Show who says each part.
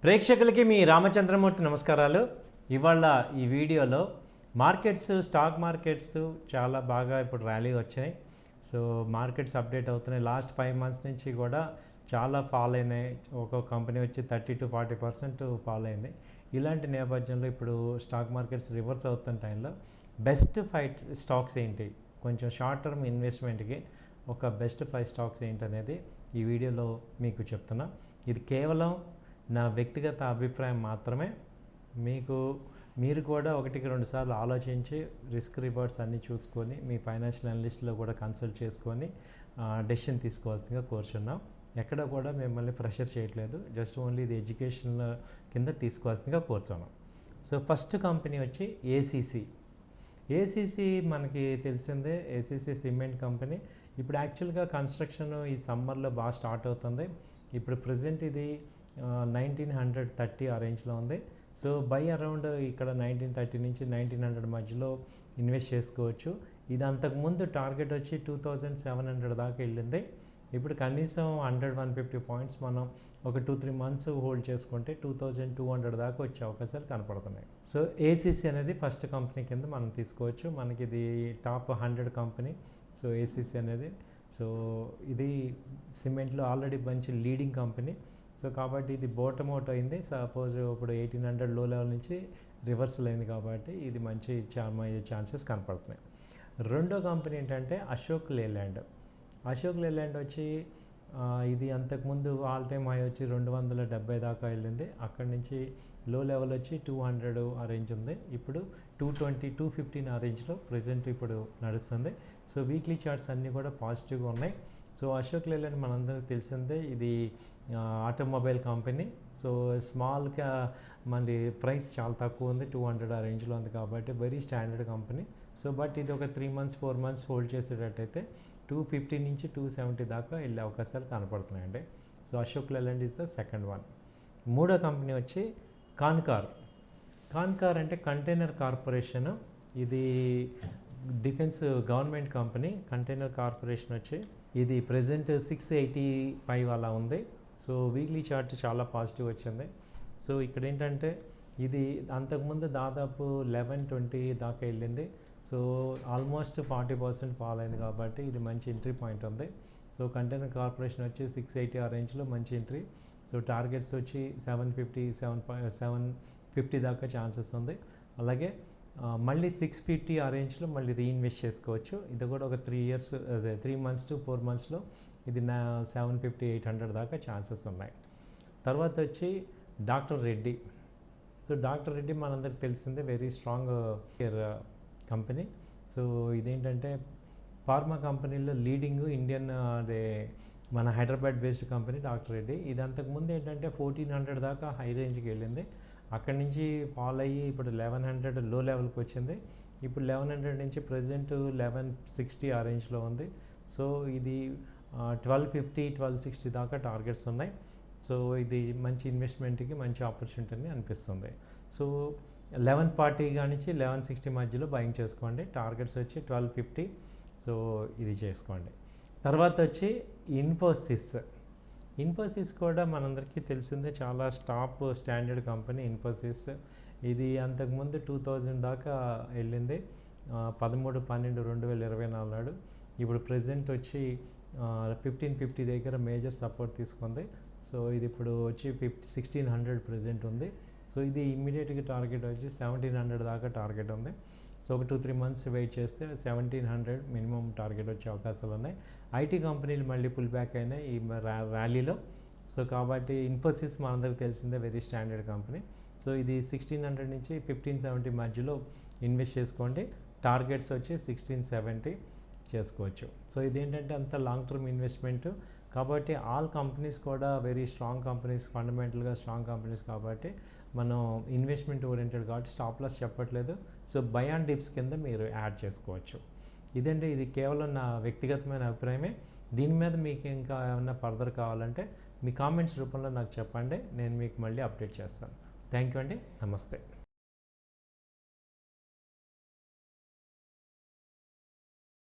Speaker 1: ప్రేక్షకులకి మీ రామచంద్రమూర్తి నమస్కారాలు. ఇవాళ ఈ వీడియోలో స్టాక్ మార్కెట్స్ చాలా బాగా ఇప్పుడు ర్యాలీ వచ్చాయి. సో మార్కెట్స్ అప్డేట్ అవుతున్నాయి. లాస్ట్ 5 months నుంచి కూడా చాలా ఫాల్ అయినాయి. ఒక్కొక్క కంపెనీ వచ్చి 30-40% ఫాల్ అయింది. ఇలాంటి నేపథ్యంలో ఇప్పుడు స్టాక్ మార్కెట్స్ రివర్స్ అవుతున్న టైంలో బెస్ట్ 5 స్టాక్స్ ఏంటి, కొంచెం షార్ట్ టర్మ్ ఇన్వెస్ట్మెంట్కి ఒక బెస్ట్ 5 స్టాక్స్ ఏంటనేది ఈ వీడియోలో మీకు చెప్తున్నా. ఇది కేవలం నా వ్యక్తిగత అభిప్రాయం మాత్రమే. మీరు కూడా 1-2 సార్లు ఆలోచించి రిస్క్ రివార్డ్స్ అన్నీ చూసుకొని మీ ఫైనాన్షియల్ అనలిస్ట్లో కూడా కన్సల్ట్ చేసుకొని డెసిషన్ తీసుకోవాల్సిందిగా కోరుచున్నాం. ఎక్కడ కూడా మిమ్మల్ని ప్రెషర్ చేయట్లేదు, జస్ట్ ఓన్లీ ఇది ఎడ్యుకేషన్ కింద తీసుకోవాల్సిందిగా కోరుచున్నాం. సో ఫస్ట్ కంపెనీ వచ్చి ఏసీసీ మనకి తెలిసిందే. ఏసీసీ సిమెంట్ కంపెనీ ఇప్పుడు యాక్చువల్గా కన్స్ట్రక్షన్ ఈ సమ్మర్లో బాగా స్టార్ట్ అవుతుంది. ఇప్పుడు ప్రజెంట్ ఇది 1930 ఆ రేంజ్లో ఉంది. సో బై అరౌండ్ ఇక్కడ 1930 నుంచి 1900 మధ్యలో ఇన్వెస్ట్ చేసుకోవచ్చు. ఇది అంతకుముందు టార్గెట్ వచ్చి 2700 దాకా వెళ్ళింది. ఇప్పుడు కనీసం 100-150 పాయింట్స్ మనం ఒక 2-3 months హోల్డ్ చేసుకుంటే 2200 దాకా వచ్చే అవకాశాలు కనపడుతున్నాయి. సో ఏసీసీ అనేది ఫస్ట్ కంపెనీ కింద మనం తీసుకోవచ్చు. మనకి ఇది టాప్ 100 కంపెనీ. సో ఏసీసీ అనేది ఇది సిమెంట్లో ఆల్రెడీ మంచి లీడింగ్ కంపెనీ. సో కాబట్టి ఇది బాటమ్ అవుట్ అయింది. సపోజ్ ఇప్పుడు 1800 లో లెవెల్ నుంచి రివర్సల్ అయింది కాబట్టి ఇది మంచి అయ్యే ఛాన్సెస్ కనపడుతున్నాయి. రెండో కంపెనీ ఏంటంటే అశోక్ లేలాండ్ వచ్చి ఇది అంతకుముందు ఆల్ టైమ్ హై వచ్చి 270 దాకా వెళ్ళింది. అక్కడి నుంచి లో లెవెల్ వచ్చి 200 ఆ రేంజ్ ఉంది. ఇప్పుడు 220-215 ఆ రేంజ్లో ప్రజెంట్ ఇప్పుడు నడుస్తుంది. సో వీక్లీ చార్ట్స్ అన్నీ కూడా పాజిటివ్గా ఉన్నాయి. సో అశోక్ లేలాండ్ మనందరికీ తెలిసిందే, ఇది ఆటోమొబైల్ కంపెనీ. సో స్మాల్గా మన ప్రైస్ చాలా తక్కువ ఉంది, 200 ఆ రేంజ్లో ఉంది కాబట్టి very standard company. So but ఇది ఒక 3-4 months హోల్డ్ చేసేటట్టయితే 250 నుంచి 270 దాకా వెళ్ళే అవకాశాలు కనపడుతున్నాయండి. So Ashok Leyland is the second one. మూడో కంపెనీ వచ్చి కాన్కార్ అంటే కంటైనర్ కార్పొరేషన్. ఇది defence government company. Container corporation వచ్చి ఇది ప్రజెంట్ 685 అలా ఉంది. సో వీక్లీ చార్ట్ చాలా పాజిటివ్ వచ్చింది. సో ఇక్కడ ఏంటంటే ఇది అంతకుముందు దాదాపు 1120 దాకా వెళ్ళింది. సో ఆల్మోస్ట్ 40% ఫాల్ అయింది కాబట్టి ఇది మంచి ఎంట్రీ పాయింట్ ఉంది. సో కంటైనర్ కార్పొరేషన్ వచ్చి 680 ఆ రేంజ్లో మంచి ఎంట్రీ. సో టార్గెట్స్ వచ్చి 750 దాకా ఛాన్సెస్ ఉంది. అలాగే మళ్ళీ 650 ఆ రేంజ్లో మళ్ళీ రీఇన్వెస్ట్ చేసుకోవచ్చు. ఇది కూడా ఒక 3 months to 4 monthsలో ఇది 750-800 దాకా ఛాన్సెస్ ఉన్నాయి. తర్వాత వచ్చి doctor Reddy. So doctor Reddy మనందరికి తెలిసిందే, వెరీ స్ట్రాంగ్ కంపెనీ. సో ఇదేంటంటే ఫార్మా కంపెనీలో లీడింగ్ ఇండియన్ మన Hyderabad based company doctor Reddy. ఇది అంతకుముందు ఏంటంటే 1400 దాకా హై రేంజ్కి వెళ్ళింది. అక్కడి నుంచి ఫాల్ అయ్యి ఇప్పుడు 1100 లో లెవెల్కి వచ్చింది. ఇప్పుడు 1100 నుంచి ప్రజెంట్ 1160 ఆ రేంజ్లో ఉంది. సో ఇది 1250-1260 దాకా టార్గెట్స్ ఉన్నాయి. సో ఇది మంచి ఇన్వెస్ట్మెంట్కి మంచి ఆపర్చునిటీ అనిపిస్తుంది. సో 1140 నుంచి 1160 మధ్యలో బయింగ్ చేసుకోండి. టార్గెట్స్ వచ్చి 1250. సో ఇది చేసుకోండి. తర్వాత వచ్చి ఇన్ఫోసిస్ కూడా మనందరికీ తెలిసిందే, చాలా టాప్ స్టాండర్డ్ కంపెనీ ఇన్ఫోసిస్. ఇది అంతకుముందు 2000 దాకా వెళ్ళింది 13-12-2024 నాడు. ఇప్పుడు ప్రజెంట్ వచ్చి 1550 దగ్గర మేజర్ సపోర్ట్ తీసుకుంది. సో ఇది ఇప్పుడు వచ్చి 1600 ప్రజెంట్ ఉంది. సో ఇది ఇమ్మీడియట్గా టార్గెట్ వచ్చి 1700 దాకా టార్గెట్ ఉంది. సో ఒక 2-3 months వెయిట్ చేస్తే 1700 మినిమం టార్గెట్ వచ్చే అవకాశాలు ఉన్నాయి. ఐటీ కంపెనీలు మళ్ళీ పుల్ బ్యాక్ అయినాయి ఈ ర్యాలీలో. సో కాబట్టి ఇన్ఫోసిస్ మనందరికీ తెలిసిందే, వెరీ స్టాండర్డ్ కంపెనీ. సో ఇది 1600 నుంచి 1570 మధ్యలో ఇన్వెస్ట్ చేసుకోండి. టార్గెట్స్ వచ్చి 1670 చేసుకోవచ్చు. సో ఇదేంటంటే అంత లాంగ్ టర్మ్ ఇన్వెస్ట్మెంట్ కాబట్టి ఆల్ కంపెనీస్ కూడా వెరీ స్ట్రాంగ్ కంపెనీస్, ఫండమెంటల్గా స్ట్రాంగ్ కంపెనీస్ కాబట్టి మనం ఇన్వెస్ట్మెంట్ ఓరియంటెడ్ కాబట్టి స్టాప్ లాస్ చెప్పట్లేదు. సో బై అండ్ డిప్స్ కింద మీరు యాడ్ చేసుకోవచ్చు. ఇది కేవలం నా వ్యక్తిగతమైన అభిప్రాయమే. దీని మీద మీకు ఇంకా ఏమైనా ఫర్దర్ కావాలంటే మీ కామెంట్స్ రూపంలో నాకు చెప్పండి, నేను మీకు మళ్ళీ అప్డేట్ చేస్తాను. థ్యాంక్ యూ అండి, నమస్తే.